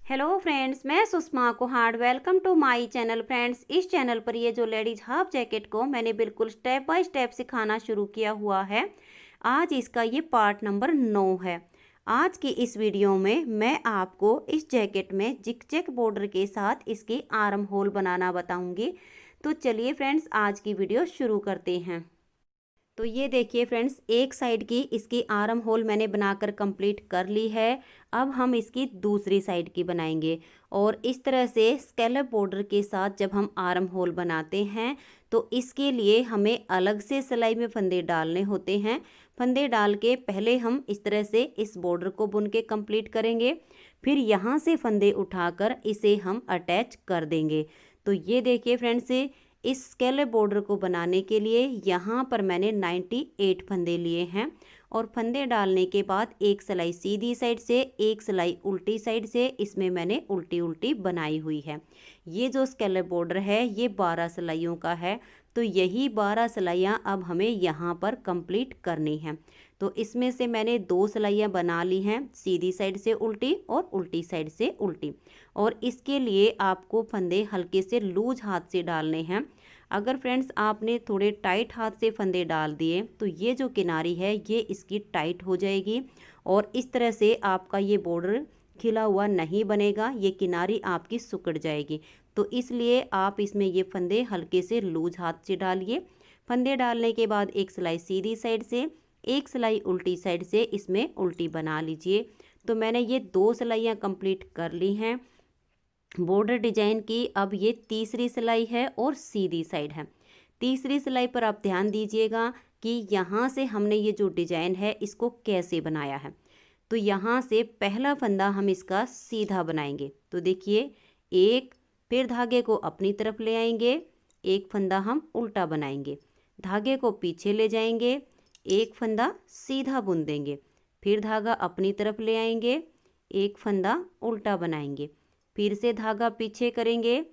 Hello friends, मैं Sushma Kuhad. Welcome to my channel. Friends, इस channel पर ये जो लेडीज हाफ जैकेट को मैंने बिल्कुल स्टेप बाय स्टेप सिखाना शुरू किया हुआ है। आज इसका ये पार्ट नंबर 9 है। आज की इस वीडियो में मैं आपको इस जैकेट में जिग-जैग बॉर्डर के साथ इसकी आर्म होल बनाना बताऊंगी। तो चलिए फ्रेंड्स, आज की वीडियो शुरू करते हैं। तो ये देखिए फ्रेंड्स, एक साइड की इसकी आर्म होल मैंने बनाकर कंप्लीट कर ली है। अब हम इसकी दूसरी साइड की बनाएंगे और इस तरह से स्कैलप बॉर्डर के साथ जब हम आर्म होल बनाते हैं तो इसके लिए हमें अलग से सिलाई में फंदे डालने होते हैं। फंदे डाल के पहले हम इस तरह से इस बॉर्डर को बुन के कंप्लीट करेंगे, फिर यहाँ से फंदे उठाकर इसे हम अटैच कर देंगे। तो ये देखिए फ्रेंड्स, इस स्केलप बॉर्डर को बनाने के लिए यहाँ पर मैंने 98 फंदे लिए हैं और फंदे डालने के बाद एक सिलाई सीधी साइड से, एक सिलाई उल्टी साइड से, इसमें मैंने उल्टी उल्टी बनाई हुई है। ये जो स्केलप बॉर्डर है ये 12 सिलाइयों का है। तो यही 12 सिलाइयाँ अब हमें यहाँ पर कंप्लीट करनी है। तो इसमें से मैंने 2 सिलाइयाँ बना ली हैं, सीधी साइड से उल्टी और उल्टी साइड से उल्टी। और इसके लिए आपको फंदे हल्के से लूज हाथ से डालने हैं। अगर फ्रेंड्स आपने थोड़े टाइट हाथ से फंदे डाल दिए तो ये जो किनारी है ये इसकी टाइट हो जाएगी और इस तरह से आपका ये बॉर्डर खिला हुआ नहीं बनेगा, ये किनारी आपकी सिकुड़ जाएगी। तो इसलिए आप इसमें ये फंदे हल्के से लूज हाथ से डालिए। फंदे डालने के बाद एक सिलाई सीधी साइड से, एक सिलाई उल्टी साइड से इसमें उल्टी बना लीजिए। तो मैंने ये 2 सिलाइयाँ कंप्लीट कर ली हैं बॉर्डर डिजाइन की। अब ये तीसरी सिलाई है और सीधी साइड है। तीसरी सिलाई पर आप ध्यान दीजिएगा कि यहाँ से हमने ये जो डिजाइन है इसको कैसे बनाया है। तो यहाँ से पहला फंदा हम इसका सीधा बनाएंगे। तो देखिए, एक, फिर धागे को अपनी तरफ ले आएंगे, एक फंदा हम उल्टा बनाएंगे, धागे को पीछे ले जाएंगे, एक फंदा सीधा बुन देंगे, फिर धागा अपनी तरफ ले आएंगे, एक फंदा उल्टा बनाएंगे, फिर से धागा पीछे करेंगे,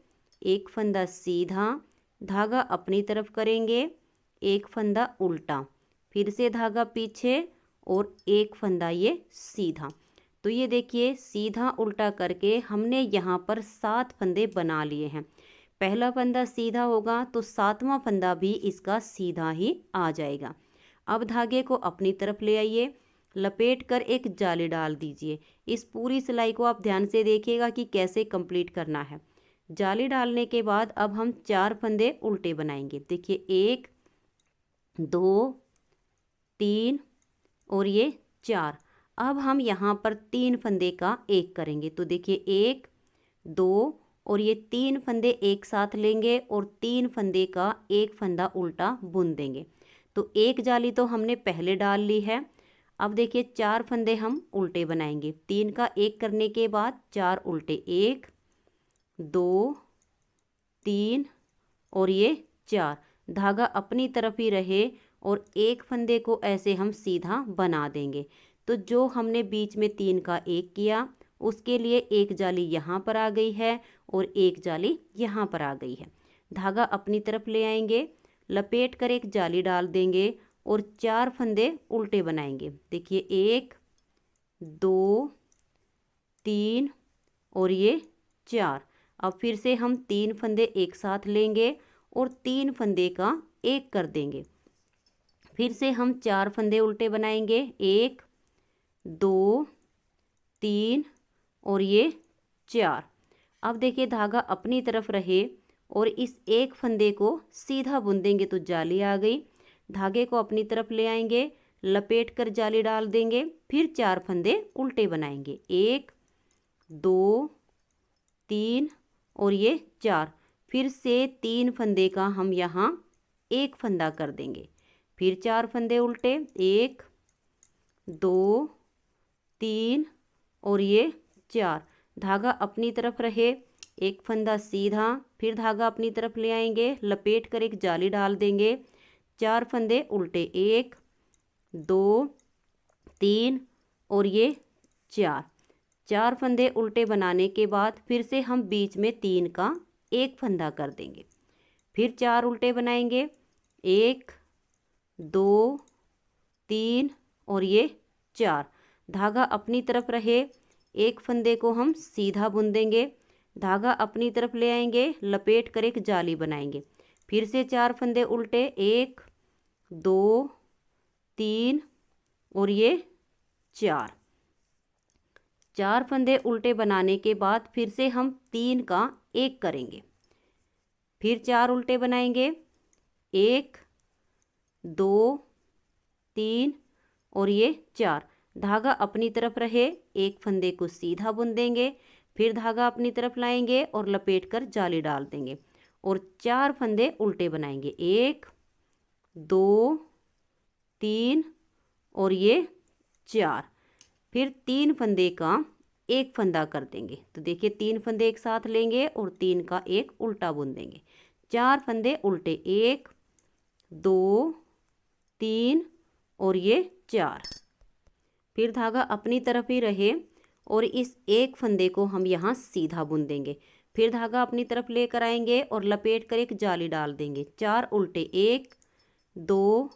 एक फंदा सीधा, धागा अपनी तरफ करेंगे, एक फंदा उल्टा, फिर से धागा पीछे और एक फंदा ये सीधा। तो ये देखिए, सीधा उल्टा करके हमने यहाँ पर 7 फंदे बना लिए हैं। पहला फंदा सीधा होगा तो 7वां फंदा भी इसका सीधा ही आ जाएगा। अब धागे को अपनी तरफ ले आइए, लपेट कर एक जाली डाल दीजिए। इस पूरी सिलाई को आप ध्यान से देखिएगा कि कैसे कंप्लीट करना है। जाली डालने के बाद अब हम 4 फंदे उल्टे बनाएंगे। देखिए, 1, 2, 3 और ये 4। अब हम यहाँ पर 3 फंदे का एक करेंगे। तो देखिए, 1, 2 और ये 3 फंदे एक साथ लेंगे और 3 फंदे का एक फंदा उल्टा बुन देंगे। तो एक जाली तो हमने पहले डाल ली है। अब देखिए, 4 फंदे हम उल्टे बनाएंगे। 3 का एक करने के बाद 4 उल्टे, 1, 2, 3 और ये 4। धागा अपनी तरफ ही रहे और एक फंदे को ऐसे हम सीधा बना देंगे। तो जो हमने बीच में 3 का एक किया उसके लिए एक जाली यहाँ पर आ गई है और एक जाली यहाँ पर आ गई है। धागा अपनी तरफ ले आएंगे, लपेट कर एक जाली डाल देंगे और 4 फंदे उल्टे बनाएंगे। देखिए, 1, 2, 3 और ये 4। अब फिर से हम 3 फंदे एक साथ लेंगे और 3 फंदे का एक कर देंगे। फिर से हम 4 फंदे उल्टे बनाएंगे, 1, 2, 3 और ये 4। अब देखिए, धागा अपनी तरफ रहे और इस एक फंदे को सीधा बुन देंगे तो जाली आ गई। धागे को अपनी तरफ ले आएंगे, लपेट कर जाली डाल देंगे, फिर 4 फंदे उल्टे बनाएंगे, 1, 2, 3 और ये 4। फिर से 3 फंदे का हम यहाँ एक फंदा कर देंगे, फिर 4 फंदे उल्टे, 1, 2, 3 और ये 4। धागा अपनी तरफ रहे, एक फंदा सीधा, फिर धागा अपनी तरफ ले आएंगे, लपेट कर एक जाली डाल देंगे, 4 फंदे उल्टे, 1, 2, 3 और ये 4। 4 फंदे उल्टे बनाने के बाद फिर से हम बीच में 3 का एक फंदा कर देंगे, फिर 4 उल्टे बनाएंगे, 1, 2, 3 और ये 4। धागा अपनी तरफ रहे, एक फंदे को हम सीधा बुन देंगे, धागा अपनी तरफ ले आएंगे, लपेट कर एक जाली बनाएंगे। फिर से 4 फंदे उल्टे, 1 2 3 और ये 4 फंदे उल्टे बनाने के बाद फिर से हम 3 का 1 करेंगे, फिर 4 उल्टे बनाएंगे, 1 2 3 और ये 4। धागा अपनी तरफ रहे, एक फंदे को सीधा बुन देंगे, फिर धागा अपनी तरफ लाएंगे और लपेट कर जाली डाल देंगे और 4 फंदे उल्टे बनाएंगे, 1 2 3 और ये 4। फिर 3 फंदे का 1 फंदा कर देंगे। तो देखिए 3 फंदे एक साथ लेंगे और 3 का 1 उल्टा बुन देंगे, 4 फंदे उल्टे, 1 2 3 और ये 4। फिर धागा अपनी तरफ ही रहे और इस एक फंदे को हम यहाँ सीधा बुन देंगे, फिर धागा अपनी तरफ लेकर आएंगे और लपेट कर एक जाली डाल देंगे, 4 उल्टे, 1 2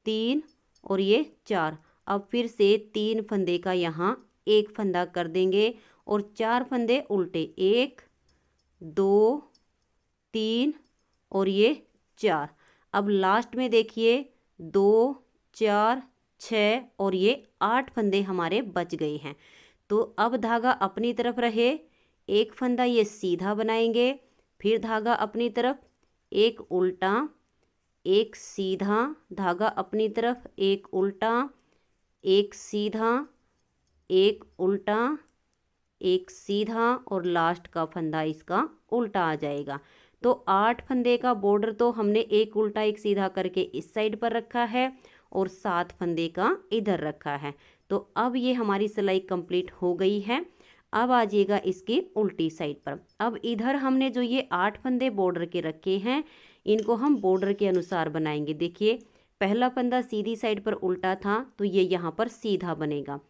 3 और ये 4। अब फिर से 3 फंदे का यहाँ 1 फंदा कर देंगे और 4 फंदे उल्टे, 1 2 3 और ये 4। अब लास्ट में देखिए 2 4 6 और ये 8 फंदे हमारे बच गए हैं। तो अब धागा अपनी तरफ रहे, एक फंदा ये सीधा बनाएंगे, फिर धागा अपनी तरफ, एक उल्टा, एक सीधा, धागा अपनी तरफ, एक उल्टा, एक सीधा, एक उल्टा, एक सीधा और लास्ट का फंदा इसका उल्टा आ जाएगा। तो 8 फंदे का बॉर्डर तो हमने एक उल्टा एक सीधा करके इस साइड पर रखा है और 7 फंदे का इधर रखा है। तो अब ये हमारी सिलाई कंप्लीट हो गई है। अब आ जाइएगा इसकी उल्टी साइड पर। अब इधर हमने जो ये 8 फंदे बॉर्डर के रखे हैं, इनको हम बॉर्डर के अनुसार बनाएंगे। देखिए पहला फंदा सीधी साइड पर उल्टा था तो ये यहाँ पर सीधा बनेगा,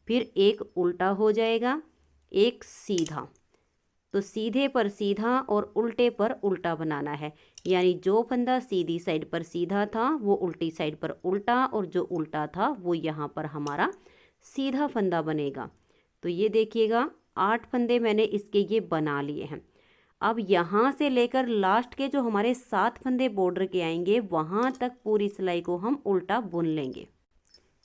फिर एक उल्टा हो जाएगा, एक सीधा। तो सीधे पर सीधा और उल्टे पर उल्टा बनाना है, यानी जो फंदा सीधी साइड पर सीधा था वो उल्टी साइड पर उल्टा, और जो उल्टा था वो यहाँ पर हमारा सीधा फंदा बनेगा। तो ये देखिएगा 8 फंदे मैंने इसके ये बना लिए हैं। अब यहाँ से लेकर लास्ट के जो हमारे 7 फंदे बॉर्डर के आएंगे वहाँ तक पूरी सिलाई को हम उल्टा बुन लेंगे।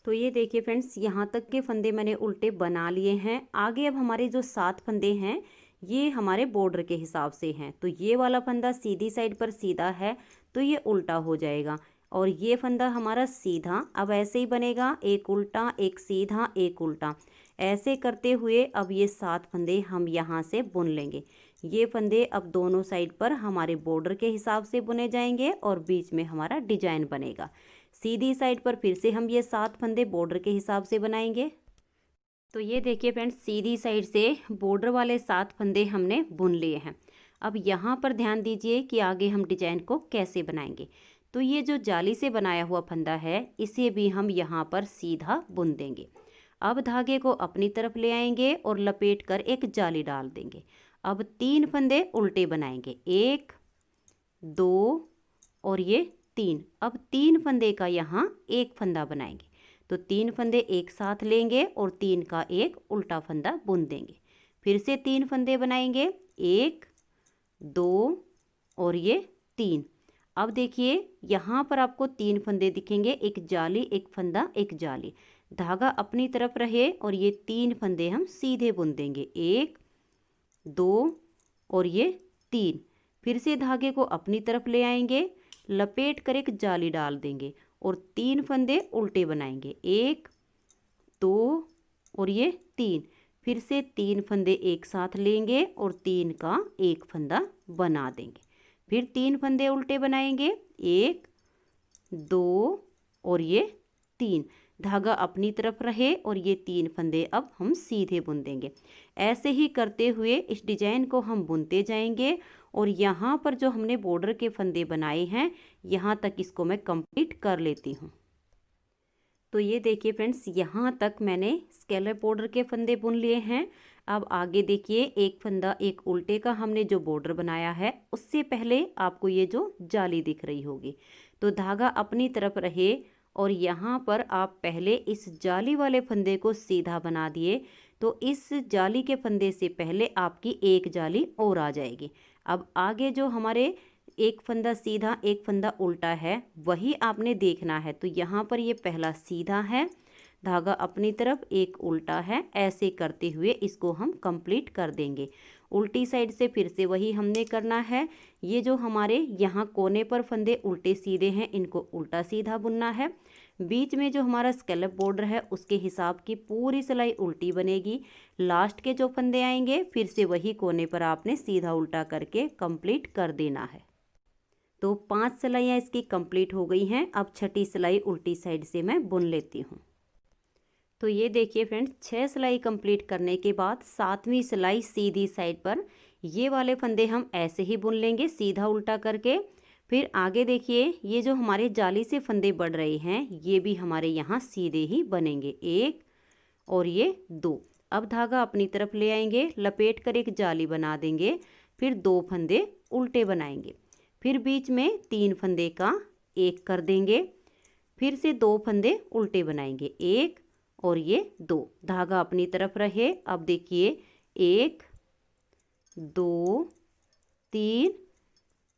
तो ये देखिए फ्रेंड्स, यहाँ तक के फंदे मैंने उल्टे बना लिए हैं। आगे अब हमारे जो 7 फंदे हैं ये हमारे बॉर्डर के हिसाब से हैं। तो ये वाला फंदा सीधी साइड पर सीधा है तो ये उल्टा हो जाएगा, और ये फंदा हमारा सीधा अब ऐसे ही बनेगा, एक उल्टा एक सीधा एक उल्टा, ऐसे करते हुए अब ये 7 फंदे हम यहाँ से बुन लेंगे। ये फंदे अब दोनों साइड पर हमारे बॉर्डर के हिसाब से बुने जाएंगे और बीच में हमारा डिजाइन बनेगा। सीधी साइड पर फिर से हम ये 7 फंदे बॉर्डर के हिसाब से बनाएंगे। तो ये देखिए फ्रेंड्स, सीधी साइड से बॉर्डर वाले 7 फंदे हमने बुन लिए हैं। अब यहाँ पर ध्यान दीजिए कि आगे हम डिजाइन को कैसे बनाएंगे। तो ये जो जाली से बनाया हुआ फंदा है इसे भी हम यहाँ पर सीधा बुन देंगे। अब धागे को अपनी तरफ ले आएंगे और लपेट कर एक जाली डाल देंगे। अब 3 फंदे उल्टे बनाएंगे, 1 2 और ये 3। अब 3 फंदे का यहाँ एक फंदा बनाएंगे। तो 3 फंदे एक साथ लेंगे और 3 का एक उल्टा फंदा बुन देंगे। फिर से 3 फंदे बनाएंगे, 1 2 और ये 3। अब देखिए यहाँ पर आपको 3 फंदे दिखेंगे, एक जाली एक फंदा एक जाली। धागा अपनी तरफ रहे और ये 3 फंदे हम सीधे बुन देंगे, 1 2 और ये 3। फिर से धागे को अपनी तरफ ले आएंगे, लपेट कर एक जाली डाल देंगे और 3 फंदे उल्टे बनाएंगे, 1 2 और ये 3। फिर से 3 फंदे एक साथ लेंगे और 3 का एक फंदा बना देंगे। फिर 3 फंदे उल्टे बनाएंगे, 1 2 और ये 3। धागा अपनी तरफ रहे और ये 3 फंदे अब हम सीधे बुन देंगे। ऐसे ही करते हुए इस डिजाइन को हम बुनते जाएंगे और यहाँ पर जो हमने बॉर्डर के फंदे बनाए हैं यहाँ तक इसको मैं कंप्लीट कर लेती हूँ। तो ये देखिए फ्रेंड्स, यहाँ तक मैंने स्कैलप बॉर्डर के फंदे बुन लिए हैं। अब आगे देखिए एक फंदा एक उल्टे का हमने जो बॉर्डर बनाया है उससे पहले आपको ये जो जाली दिख रही होगी, तो धागा अपनी तरफ रहे और यहाँ पर आप पहले इस जाली वाले फंदे को सीधा बना दिए। तो इस जाली के फंदे से पहले आपकी एक जाली और आ जाएगी। अब आगे जो हमारे एक फंदा सीधा एक फंदा उल्टा है वही आपने देखना है। तो यहाँ पर ये पहला सीधा है, धागा अपनी तरफ, एक उल्टा है, ऐसे करते हुए इसको हम कंप्लीट कर देंगे। उल्टी साइड से फिर से वही हमने करना है। ये जो हमारे यहाँ कोने पर फंदे उल्टे सीधे हैं इनको उल्टा सीधा बुनना है। बीच में जो हमारा स्कैलप बॉर्डर है उसके हिसाब की पूरी सिलाई उल्टी बनेगी। लास्ट के जो फंदे आएंगे फिर से वही कोने पर आपने सीधा उल्टा करके कंप्लीट कर देना है। तो 5 सिलाइयाँ इसकी कंप्लीट हो गई हैं। अब छठी सिलाई उल्टी साइड से मैं बुन लेती हूँ। तो ये देखिए फ्रेंड्स, 6 सिलाई कंप्लीट करने के बाद 7वीं सिलाई सीधी साइड पर ये वाले फंदे हम ऐसे ही बुन लेंगे सीधा उल्टा करके। फिर आगे देखिए ये जो हमारे जाली से फंदे बढ़ रहे हैं ये भी हमारे यहाँ सीधे ही बनेंगे, 1 और ये 2। अब धागा अपनी तरफ ले आएंगे, लपेट कर एक जाली बना देंगे, फिर 2 फंदे उल्टे बनाएंगे, फिर बीच में 3 फंदे का 1 कर देंगे, फिर से 2 फंदे उल्टे बनाएंगे, 1 और ये 2। धागा अपनी तरफ रहे। अब देखिए 1 2 3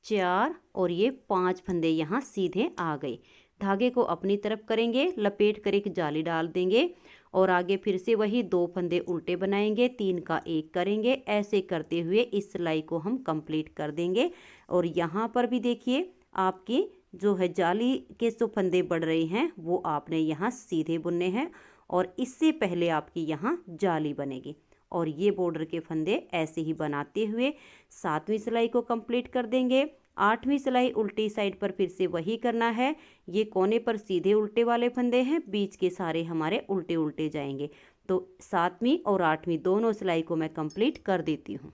4 और ये 5 फंदे यहाँ सीधे आ गए। धागे को अपनी तरफ करेंगे, लपेट कर एक जाली डाल देंगे और आगे फिर से वही 2 फंदे उल्टे बनाएंगे, 3 का 1 करेंगे। ऐसे करते हुए इस सिलाई को हम कंप्लीट कर देंगे। और यहाँ पर भी देखिए आपकी जो है जाली के जो फंदे बढ़ रहे हैं वो आपने यहाँ सीधे बुनने हैं और इससे पहले आपकी यहाँ जाली बनेगी। और ये बॉर्डर के फंदे ऐसे ही बनाते हुए 7वीं सिलाई को कंप्लीट कर देंगे। 8वीं सिलाई उल्टी साइड पर फिर से वही करना है। ये कोने पर सीधे उल्टे वाले फंदे हैं, बीच के सारे हमारे उल्टे उल्टे जाएंगे। तो 7वीं और 8वीं दोनों सिलाई को मैं कंप्लीट कर देती हूँ।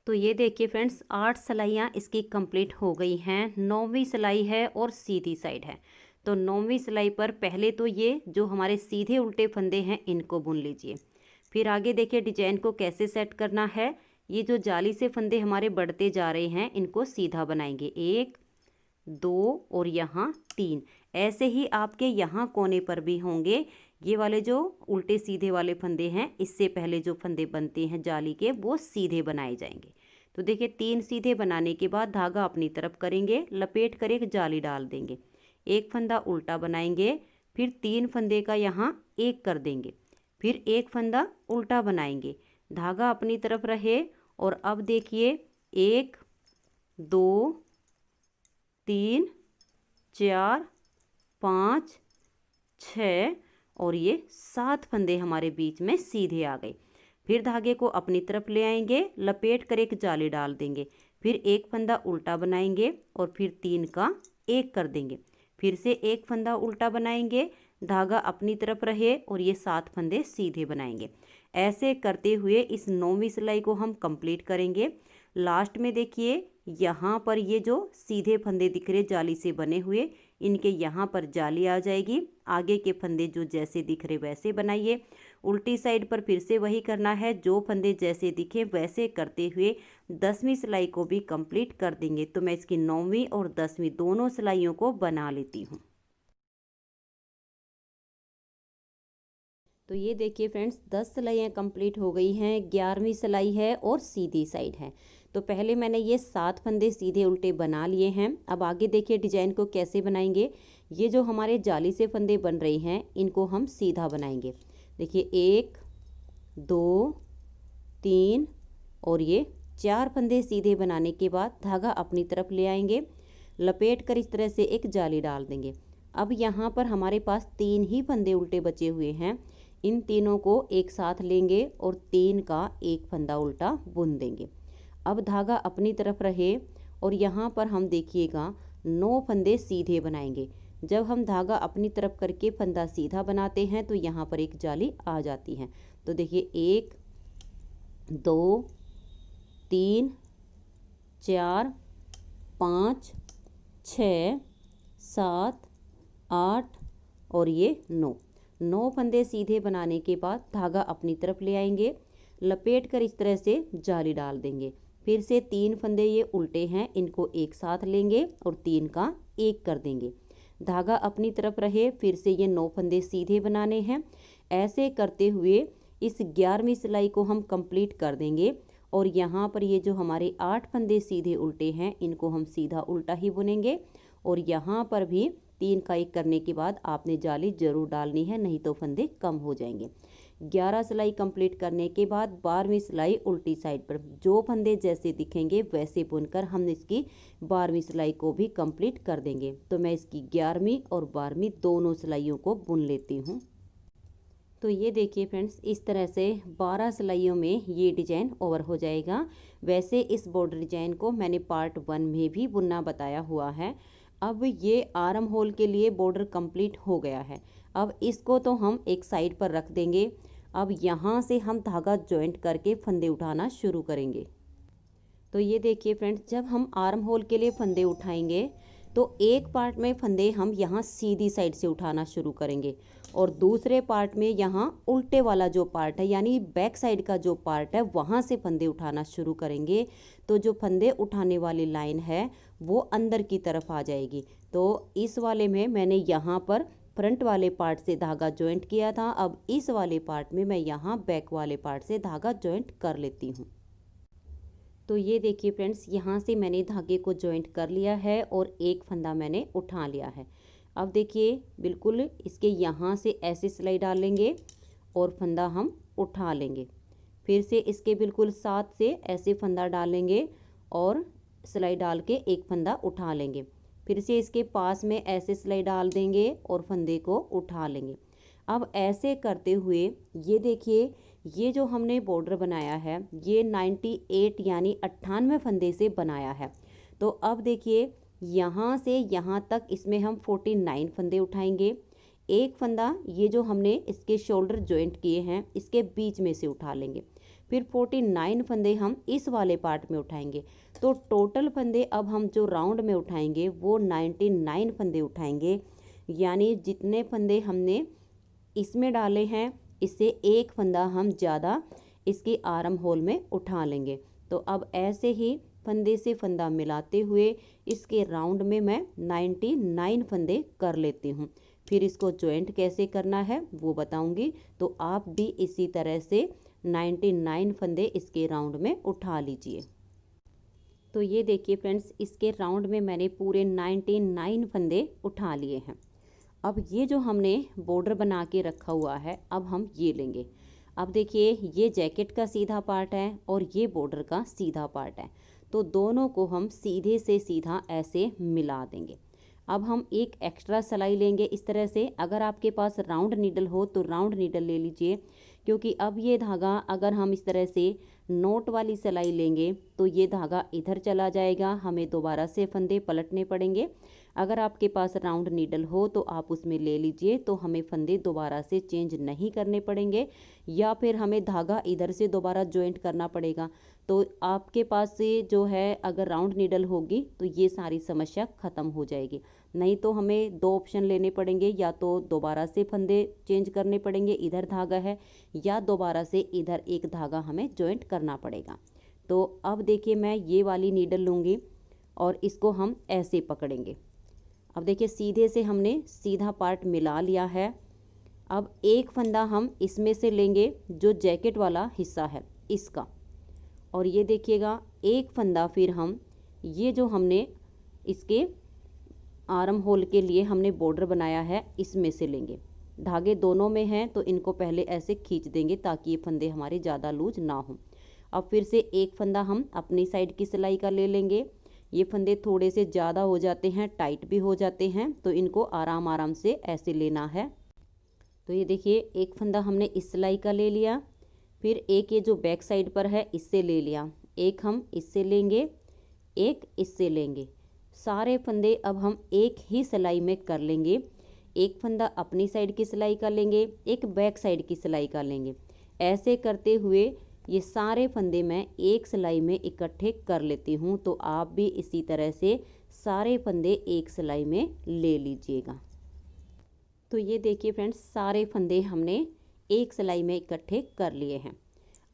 तो ये देखिए फ्रेंड्स, 8 सिलाइयाँ इसकी कंप्लीट हो गई हैं। 9वीं सिलाई है और सीधी साइड है। तो 9वीं सिलाई पर पहले तो ये जो हमारे सीधे उल्टे फंदे हैं इनको बुन लीजिए। फिर आगे देखिए डिजाइन को कैसे सेट करना है। ये जो जाली से फंदे हमारे बढ़ते जा रहे हैं इनको सीधा बनाएंगे, 1 2 और यहाँ 3। ऐसे ही आपके यहाँ कोने पर भी होंगे। ये वाले जो उल्टे सीधे वाले फंदे हैं इससे पहले जो फंदे बनते हैं जाली के वो सीधे बनाए जाएंगे। तो देखिए 3 सीधे बनाने के बाद धागा अपनी तरफ करेंगे, लपेट कर एक जाली डाल देंगे, एक फंदा उल्टा बनाएंगे, फिर 3 फंदे का यहाँ 1 कर देंगे, फिर एक फंदा उल्टा बनाएंगे, धागा अपनी तरफ रहे। और अब देखिए 1 2 3 4 5 6 और ये 7 फंदे हमारे बीच में सीधे आ गए। फिर धागे को अपनी तरफ ले आएंगे, लपेट कर एक जाली डाल देंगे, फिर एक फंदा उल्टा बनाएंगे और फिर 3 का 1 कर देंगे, फिर से एक फंदा उल्टा बनाएंगे, धागा अपनी तरफ रहे और ये 7 फंदे सीधे बनाएंगे। ऐसे करते हुए इस 9वीं सिलाई को हम कंप्लीट करेंगे। लास्ट में देखिए यहाँ पर ये जो सीधे फंदे दिख रहे जाली से बने हुए इनके यहाँ पर जाली आ जाएगी। आगे के फंदे जो जैसे दिख रहे वैसे बनाइए। उल्टी साइड पर फिर से वही करना है, जो फंदे जैसे दिखे वैसे करते हुए 10वीं सिलाई को भी कंप्लीट कर देंगे। तो मैं इसकी 9वीं और 10वीं दोनों सिलाइयों को बना लेती हूँ। तो ये देखिए फ्रेंड्स, 10 सिलाइयाँ कंप्लीट हो गई हैं। 11वीं सिलाई है और सीधी साइड है। तो पहले मैंने ये 7 फंदे सीधे उल्टे बना लिए हैं। अब आगे देखिए डिजाइन को कैसे बनाएंगे। ये जो हमारे जाली से फंदे बन रहे हैं इनको हम सीधा बनाएंगे। देखिए 1 2 3 और ये 4 फंदे सीधे बनाने के बाद धागा अपनी तरफ ले आएंगे, लपेट कर इस तरह से एक जाली डाल देंगे। अब यहाँ पर हमारे पास 3 ही फंदे उल्टे बचे हुए हैं। इन तीनों को एक साथ लेंगे और 3 का 1 फंदा उल्टा बुन देंगे। अब धागा अपनी तरफ रहे और यहाँ पर हम देखिएगा 9 फंदे सीधे बनाएंगे। जब हम धागा अपनी तरफ करके फंदा सीधा बनाते हैं तो यहाँ पर एक जाली आ जाती है। तो देखिए 1 2 3 4 5 6 7 8 और ये 9 फंदे सीधे बनाने के बाद धागा अपनी तरफ ले आएंगे, लपेट कर इस तरह से जाली डाल देंगे। फिर से 3 फंदे ये उल्टे हैं, इनको एक साथ लेंगे और 3 का 1 कर देंगे। धागा अपनी तरफ रहे, फिर से ये 9 फंदे सीधे बनाने हैं। ऐसे करते हुए इस 11वीं सिलाई को हम कंप्लीट कर देंगे। और यहाँ पर ये जो हमारे 8 फंदे सीधे उल्टे हैं इनको हम सीधा उल्टा ही बुनेंगे। और यहाँ पर भी 3 का 1 करने के बाद आपने जाली जरूर डालनी है, नहीं तो फंदे कम हो जाएंगे। 11 सिलाई कंप्लीट करने के बाद 12वीं सिलाई उल्टी साइड पर जो फंदे जैसे दिखेंगे वैसे बुनकर हम इसकी 12वीं सिलाई को भी कंप्लीट कर देंगे। तो मैं इसकी 11वीं और 12वीं दोनों सिलाइयों को बुन लेती हूँ। तो ये देखिए फ्रेंड्स, इस तरह से 12 सिलाइयों में ये डिजाइन ओवर हो जाएगा। वैसे इस बॉर्डर डिजाइन को मैंने पार्ट 1 में भी बुनना बताया हुआ है। अब ये आर्म होल के लिए बॉर्डर कंप्लीट हो गया है। अब इसको तो हम एक साइड पर रख देंगे। अब यहाँ से हम धागा जॉइंट करके फंदे उठाना शुरू करेंगे। तो ये देखिए फ्रेंड्स, जब हम आर्म होल के लिए फंदे उठाएंगे तो एक पार्ट में फंदे हम यहाँ सीधी साइड से उठाना शुरू करेंगे और दूसरे पार्ट में यहाँ उल्टे वाला जो पार्ट है यानी बैक साइड का जो पार्ट है वहाँ से फंदे उठाना शुरू करेंगे। तो जो फंदे उठाने वाली लाइन है वो अंदर की तरफ आ जाएगी। तो इस वाले में मैंने यहाँ पर फ्रंट वाले पार्ट से धागा जॉइंट किया था। अब इस वाले पार्ट में मैं यहाँ बैक वाले पार्ट से धागा जॉइंट कर लेती हूँ। तो ये देखिए फ्रेंड्स, यहाँ से मैंने धागे को जॉइंट कर लिया है और एक फंदा मैंने उठा लिया है। अब देखिए बिल्कुल इसके यहाँ से ऐसे सिलाई डालेंगे और फंदा हम उठा लेंगे। फिर से इसके बिल्कुल साथ से ऐसे फंदा डालेंगे और सिलाई डाल के एक फंदा उठा लेंगे। फिर से इसके पास में ऐसे सिलाई डाल देंगे और फंदे को उठा लेंगे। अब ऐसे करते हुए ये देखिए, ये जो हमने बॉर्डर बनाया है ये 98 यानी 98 फंदे से बनाया है। तो अब देखिए यहाँ से यहाँ तक इसमें हम 49 फंदे उठाएंगे। एक फंदा ये जो हमने इसके शोल्डर जॉइंट किए हैं इसके बीच में से उठा लेंगे। फिर 49 फंदे हम इस वाले पार्ट में उठाएंगे। तो टोटल फंदे अब हम जो राउंड में उठाएंगे वो 99 फंदे उठाएंगे। यानी जितने फंदे हमने इसमें डाले हैं इससे एक फंदा हम ज़्यादा इसके आर्म होल में उठा लेंगे। तो अब ऐसे ही फंदे से फंदा मिलाते हुए इसके राउंड में मैं 99 फंदे कर लेती हूँ। फिर इसको जॉइंट कैसे करना है वो बताऊंगी। तो आप भी इसी तरह से 99 फंदे इसके राउंड में उठा लीजिए। तो ये देखिए फ्रेंड्स, इसके राउंड में मैंने पूरे 99 फंदे उठा लिए हैं। अब ये जो हमने बॉर्डर बना के रखा हुआ है अब हम ये लेंगे। अब देखिए ये जैकेट का सीधा पार्ट है और ये बॉर्डर का सीधा पार्ट है। तो दोनों को हम सीधे से सीधा ऐसे मिला देंगे। अब हम एक एक्स्ट्रा सिलाई लेंगे इस तरह से। अगर आपके पास राउंड नीडल हो तो राउंड नीडल ले लीजिए, क्योंकि अब ये धागा अगर हम इस तरह से नोट वाली सिलाई लेंगे तो ये धागा इधर चला जाएगा, हमें दोबारा से फंदे पलटने पड़ेंगे। अगर आपके पास राउंड नीडल हो तो आप उसमें ले लीजिए, तो हमें फंदे दोबारा से चेंज नहीं करने पड़ेंगे या फिर हमें धागा इधर से दोबारा जॉइंट करना पड़ेगा। तो आपके पास से जो है अगर राउंड नीडल होगी तो ये सारी समस्या ख़त्म हो जाएगी। नहीं तो हमें दो ऑप्शन लेने पड़ेंगे, या तो दोबारा से फंदे चेंज करने पड़ेंगे, इधर धागा है, या दोबारा से इधर एक धागा हमें जॉइंट करना पड़ेगा। तो अब देखिए मैं ये वाली नीडल लूँगी और इसको हम ऐसे पकड़ेंगे। अब देखिए सीधे से हमने सीधा पार्ट मिला लिया है। अब एक फंदा हम इसमें से लेंगे जो जैकेट वाला हिस्सा है इसका, और ये देखिएगा एक फंदा फिर हम ये जो हमने इसके आर्म होल के लिए हमने बॉर्डर बनाया है इसमें से लेंगे। धागे दोनों में हैं तो इनको पहले ऐसे खींच देंगे ताकि ये फंदे हमारे ज़्यादा लूज ना हो। अब फिर से एक फंदा हम अपनी साइड की सिलाई का ले लेंगे। ये फंदे थोड़े से ज़्यादा हो जाते हैं, टाइट भी हो जाते हैं, तो इनको आराम आराम से ऐसे लेना है। तो ये देखिए एक फंदा हमने इस सिलाई का ले लिया, फिर एक ये जो बैक साइड पर है इससे ले लिया, एक हम इससे लेंगे, एक इससे लेंगे। सारे फंदे अब हम एक ही सिलाई में कर लेंगे। एक फंदा अपनी साइड की सिलाई का लेंगे, एक बैक साइड की सिलाई का लेंगे। ऐसे करते हुए ये सारे फंदे मैं एक सिलाई में इकट्ठे कर लेती हूँ। तो आप भी इसी तरह से सारे फंदे एक सिलाई में ले लीजिएगा। तो ये देखिए फ्रेंड्स, सारे फंदे हमने एक सिलाई में इकट्ठे कर लिए हैं।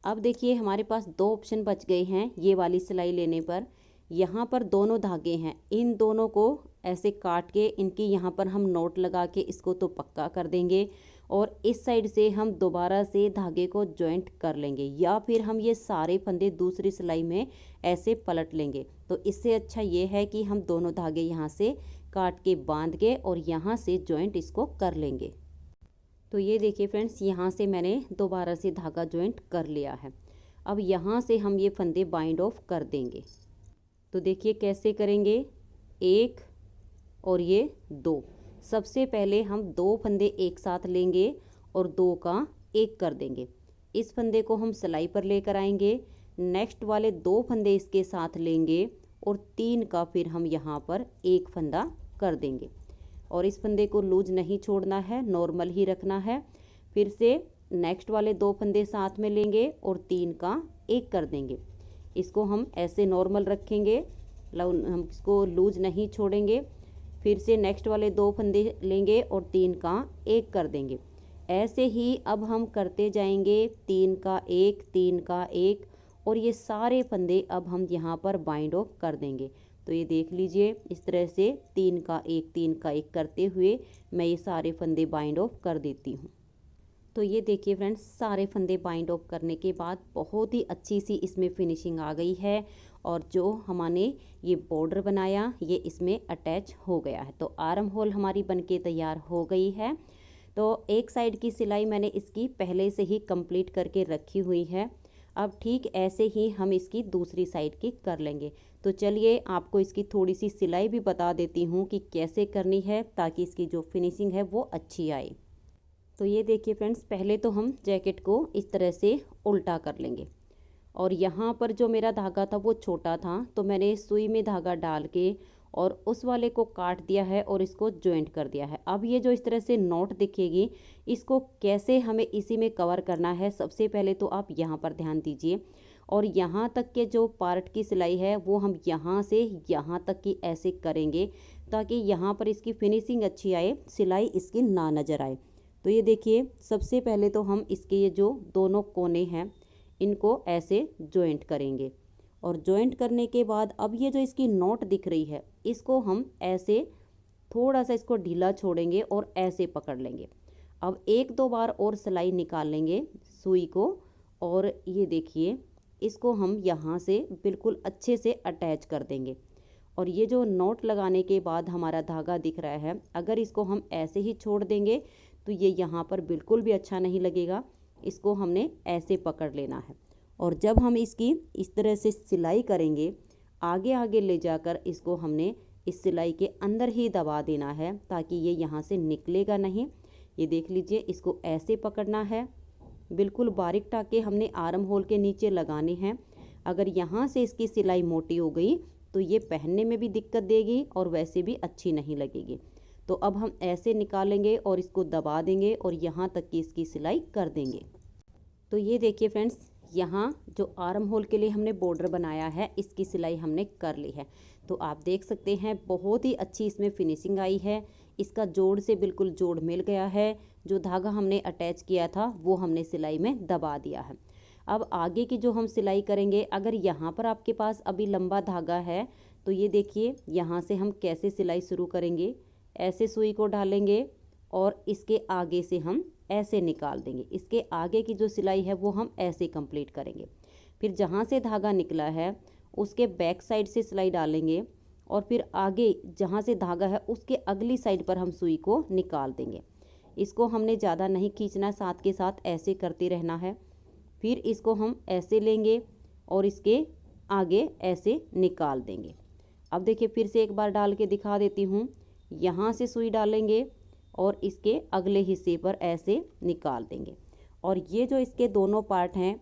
अब देखिए हमारे पास दो ऑप्शन बच गए हैं। ये वाली सिलाई लेने पर यहाँ पर दोनों धागे हैं, इन दोनों को ऐसे काट के इनकी यहाँ पर हम नोट लगा के इसको तो पक्का कर देंगे। और इस साइड से हम दोबारा से धागे को जॉइंट कर लेंगे, या फिर हम ये सारे फंदे दूसरी सिलाई में ऐसे पलट लेंगे। तो इससे अच्छा ये है कि हम दोनों धागे यहाँ से काट के बांध के और यहाँ से जॉइंट इसको कर लेंगे। तो ये देखिए फ्रेंड्स, यहाँ से मैंने दोबारा से धागा जॉइंट कर लिया है। अब यहाँ से हम ये फंदे बाइंड ऑफ कर देंगे। तो देखिए कैसे करेंगे, एक और ये दो। सबसे पहले हम दो फंदे एक साथ लेंगे और दो का एक कर देंगे। इस फंदे को हम सिलाई पर लेकर आएंगे, नेक्स्ट वाले दो फंदे इसके साथ लेंगे और तीन का फिर हम यहाँ पर एक फंदा कर देंगे। और इस फंदे को लूज नहीं छोड़ना है, नॉर्मल ही रखना है। फिर से नेक्स्ट वाले दो फंदे साथ में लेंगे और तीन का एक कर देंगे। इसको हम ऐसे नॉर्मल रखेंगे, हम इसको लूज नहीं छोड़ेंगे। फिर से नेक्स्ट वाले दो फंदे लेंगे और तीन का एक कर देंगे। ऐसे ही अब हम करते जाएंगे, तीन का एक, तीन का एक, और ये सारे फंदे अब हम यहाँ पर बाइंड ऑफ कर देंगे। तो ये देख लीजिए, इस तरह से तीन का एक करते हुए मैं ये सारे फंदे बाइंड ऑफ कर देती हूँ। तो ये देखिए फ्रेंड्स, सारे फंदे बाइंड ऑफ करने के बाद बहुत ही अच्छी सी इसमें फिनिशिंग आ गई है। और जो हमने ये बॉर्डर बनाया ये इसमें अटैच हो गया है। तो आर्म होल हमारी बनके तैयार हो गई है। तो एक साइड की सिलाई मैंने इसकी पहले से ही कंप्लीट करके रखी हुई है। अब ठीक ऐसे ही हम इसकी दूसरी साइड की कर लेंगे। तो चलिए आपको इसकी थोड़ी सी सिलाई भी बता देती हूँ कि कैसे करनी है, ताकि इसकी जो फिनिशिंग है वो अच्छी आए। तो ये देखिए फ्रेंड्स, पहले तो हम जैकेट को इस तरह से उल्टा कर लेंगे। और यहाँ पर जो मेरा धागा था वो छोटा था, तो मैंने सुई में धागा डाल के और उस वाले को काट दिया है और इसको जॉइंट कर दिया है। अब ये जो इस तरह से नोट दिखेगी, इसको कैसे हमें इसी में कवर करना है, सबसे पहले तो आप यहाँ पर ध्यान दीजिए। और यहाँ तक के जो पार्ट की सिलाई है वो हम यहाँ से यहाँ तक की ऐसे करेंगे, ताकि यहाँ पर इसकी फिनिशिंग अच्छी आए, सिलाई इसकी ना नज़र आए। तो ये देखिए, सबसे पहले तो हम इसके ये जो दोनों कोने हैं इनको ऐसे जॉइंट करेंगे। और जॉइंट करने के बाद अब ये जो इसकी नोट दिख रही है, इसको हम ऐसे थोड़ा सा इसको ढीला छोड़ेंगे और ऐसे पकड़ लेंगे। अब एक दो बार और सिलाई निकाल लेंगे सुई को, और ये देखिए इसको हम यहाँ से बिल्कुल अच्छे से अटैच कर देंगे। और ये जो नोट लगाने के बाद हमारा धागा दिख रहा है, अगर इसको हम ऐसे ही छोड़ देंगे तो ये यहाँ पर बिल्कुल भी अच्छा नहीं लगेगा। इसको हमने ऐसे पकड़ लेना है। और जब हम इसकी इस तरह से सिलाई करेंगे, आगे आगे ले जाकर इसको हमने इस सिलाई के अंदर ही दबा देना है, ताकि ये यहाँ से निकलेगा नहीं। ये देख लीजिए, इसको ऐसे पकड़ना है। बिल्कुल बारीक टाके हमने आर्म होल के नीचे लगाने हैं। अगर यहाँ से इसकी सिलाई मोटी हो गई तो ये पहनने में भी दिक्कत देगी और वैसे भी अच्छी नहीं लगेगी। तो अब हम ऐसे निकालेंगे और इसको दबा देंगे और यहाँ तक की इसकी सिलाई कर देंगे। तो ये देखिए फ्रेंड्स, यहाँ जो आर्म होल के लिए हमने बॉर्डर बनाया है इसकी सिलाई हमने कर ली है। तो आप देख सकते हैं बहुत ही अच्छी इसमें फिनिशिंग आई है। इसका जोड़ से बिल्कुल जोड़ मिल गया है। जो धागा हमने अटैच किया था वो हमने सिलाई में दबा दिया है। अब आगे की जो हम सिलाई करेंगे, अगर यहाँ पर आपके पास अभी लंबा धागा है तो ये देखिए यहाँ से हम कैसे सिलाई शुरू करेंगे। ऐसे सुई को डालेंगे और इसके आगे से हम ऐसे निकाल देंगे। इसके आगे की जो सिलाई है वो हम ऐसे कंप्लीट करेंगे। फिर जहाँ से धागा निकला है उसके बैक साइड से सिलाई डालेंगे और फिर आगे जहाँ से धागा है उसके अगली साइड पर हम सुई को निकाल देंगे। इसको हमने ज़्यादा नहीं खींचना, साथ के साथ ऐसे करते रहना है। फिर इसको हम ऐसे लेंगे और इसके आगे ऐसे निकाल देंगे। अब देखिए, फिर से एक बार डाल के दिखा देती हूँ। यहाँ से सुई डालेंगे और इसके अगले हिस्से पर ऐसे निकाल देंगे। और ये जो इसके दोनों पार्ट हैं,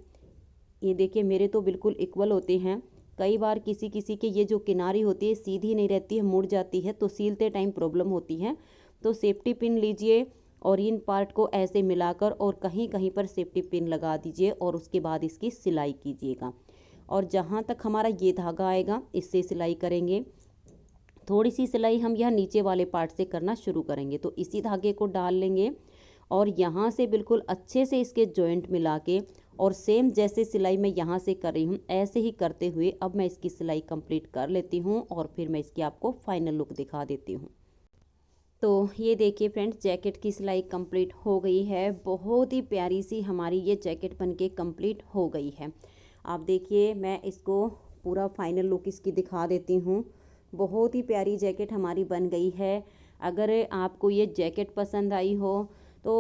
ये देखिए मेरे तो बिल्कुल इक्वल होते हैं। कई बार किसी किसी के ये जो किनारी होती है सीधी नहीं रहती है, मुड़ जाती है, तो सीलते टाइम प्रॉब्लम होती है। तो सेफ्टी पिन लीजिए और इन पार्ट को ऐसे मिलाकर और कहीं कहीं पर सेफ्टी पिन लगा दीजिए और उसके बाद इसकी सिलाई कीजिएगा। और जहाँ तक हमारा ये धागा आएगा इससे सिलाई करेंगे। थोड़ी सी सिलाई हम यह नीचे वाले पार्ट से करना शुरू करेंगे। तो इसी धागे को डाल लेंगे और यहाँ से बिल्कुल अच्छे से इसके जॉइंट मिला के और सेम जैसे सिलाई मैं यहाँ से कर रही हूँ ऐसे ही करते हुए अब मैं इसकी सिलाई कंप्लीट कर लेती हूँ और फिर मैं इसकी आपको फाइनल लुक दिखा देती हूँ। तो ये देखिए फ्रेंड्स, जैकेट की सिलाई कंप्लीट हो गई है। बहुत ही प्यारी सी हमारी ये जैकेट बनके कंप्लीट हो गई है। आप देखिए, मैं इसको पूरा फाइनल लुक इसकी दिखा देती हूँ। बहुत ही प्यारी जैकेट हमारी बन गई है। अगर आपको ये जैकेट पसंद आई हो तो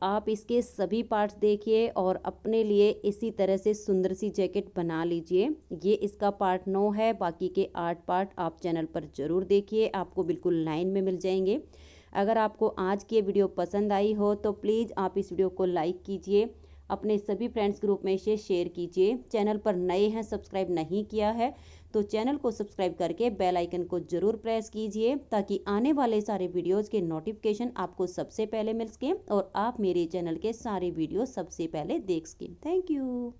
आप इसके सभी पार्ट्स देखिए और अपने लिए इसी तरह से सुंदर सी जैकेट बना लीजिए। ये इसका पार्ट 9 है, बाकी के 8 पार्ट आप चैनल पर ज़रूर देखिए, आपको बिल्कुल लाइन में मिल जाएंगे। अगर आपको आज की ये वीडियो पसंद आई हो तो प्लीज़ आप इस वीडियो को लाइक कीजिए, अपने सभी फ्रेंड्स ग्रुप में इसे शेयर कीजिए। चैनल पर नए हैं, सब्सक्राइब नहीं किया है तो चैनल को सब्सक्राइब करके बेल आइकन को ज़रूर प्रेस कीजिए, ताकि आने वाले सारे वीडियोस के नोटिफिकेशन आपको सबसे पहले मिल सके और आप मेरे चैनल के सारे वीडियो सबसे पहले देख सकें। Thank you.